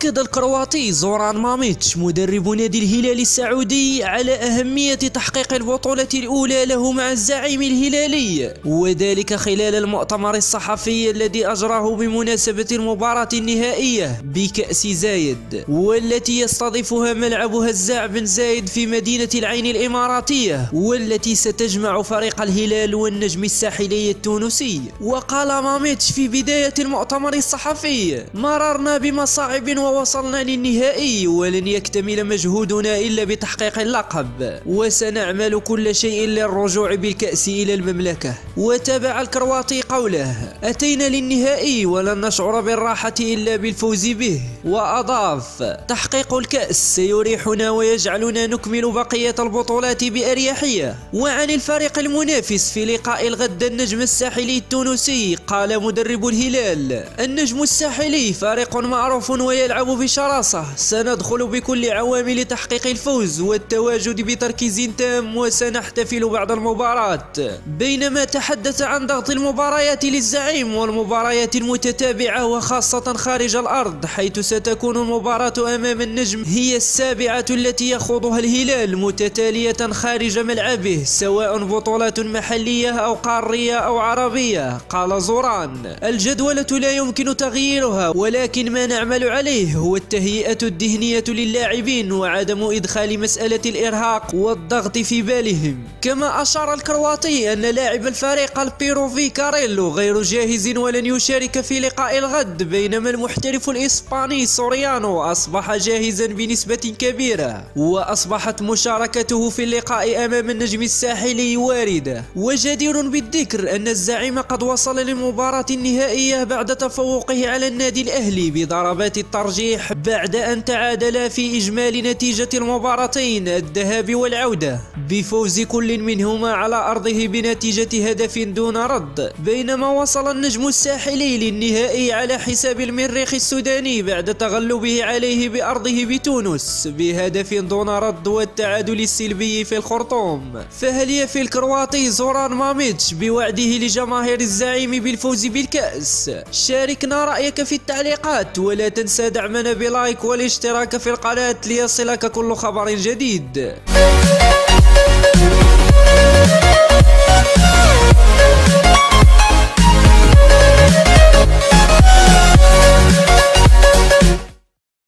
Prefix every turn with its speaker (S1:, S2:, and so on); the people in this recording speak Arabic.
S1: أكد الكرواتي زوران ماميتش مدرب نادي الهلال السعودي على أهمية تحقيق البطولة الأولى له مع الزعيم الهلالي، وذلك خلال المؤتمر الصحفي الذي أجراه بمناسبة المباراة النهائية بكأس زايد، والتي يستضيفها ملعب هزاع بن زايد في مدينة العين الإماراتية، والتي ستجمع فريق الهلال والنجم الساحلي التونسي. وقال ماميتش في بداية المؤتمر الصحفي: مررنا بمصاعب ووصلنا للنهائي، ولن يكتمل مجهودنا إلا بتحقيق اللقب، وسنعمل كل شيء للرجوع بالكأس إلى المملكة. وتابع الكرواتي قوله: أتينا للنهائي ولن نشعر بالراحة إلا بالفوز به. وأضاف: تحقيق الكأس سيريحنا ويجعلنا نكمل بقية البطولات بأريحية. وعن الفريق المنافس في لقاء الغد النجم الساحلي التونسي، قال مدرب الهلال: النجم الساحلي فريق معروف ويلعب بشراسة، سندخل بكل عوامل تحقيق الفوز والتواجد بتركيز تام، وسنحتفل بعد المباراة. بينما تحدث عن ضغط المباريات للزعيم والمباريات المتتابعة وخاصة خارج الأرض، حيث ستكون المباراة أمام النجم هي السابعة التي يخوضها الهلال متتالية خارج ملعبه، سواء بطولات محلية أو قارية أو عربية. قال زوران: الجدولة لا يمكن تغييرها، ولكن ما نعمل عليه هو التهيئة الذهنية للاعبين وعدم إدخال مسألة الإرهاق والضغط في بالهم. كما أشار الكرواتي أن لاعب الفريق البيروفي كاريلو غير جاهز ولن يشارك في لقاء الغد، بينما المحترف الإسباني سوريانو أصبح جاهزا بنسبة كبيرة، وأصبحت مشاركته في اللقاء أمام النجم الساحلي واردة. وجدير بالذكر أن الزعيم قد وصل للمباراة النهائية بعد تفوقه على النادي الأهلي بضربات الترجيح، بعد أن تعادل في إجمالي نتيجة المباراتين الذهاب والعودة بفوز كل منهما على أرضه بنتيجة هدف دون رد. بينما وصل النجم الساحلي للنهائي على حساب المريخ السوداني بعد تغلبه عليه بأرضه بتونس بهدف دون رد والتعادل السلبي في الخرطوم. فهل يفي الكرواتي زوران ماميتش بوعده لجماهير الزعيم بالفوز بالكأس؟ شاركنا رأيك في التعليقات، ولا تنسى دعمنا بلايك والاشتراك في القناة ليصلك كل خبر جديد.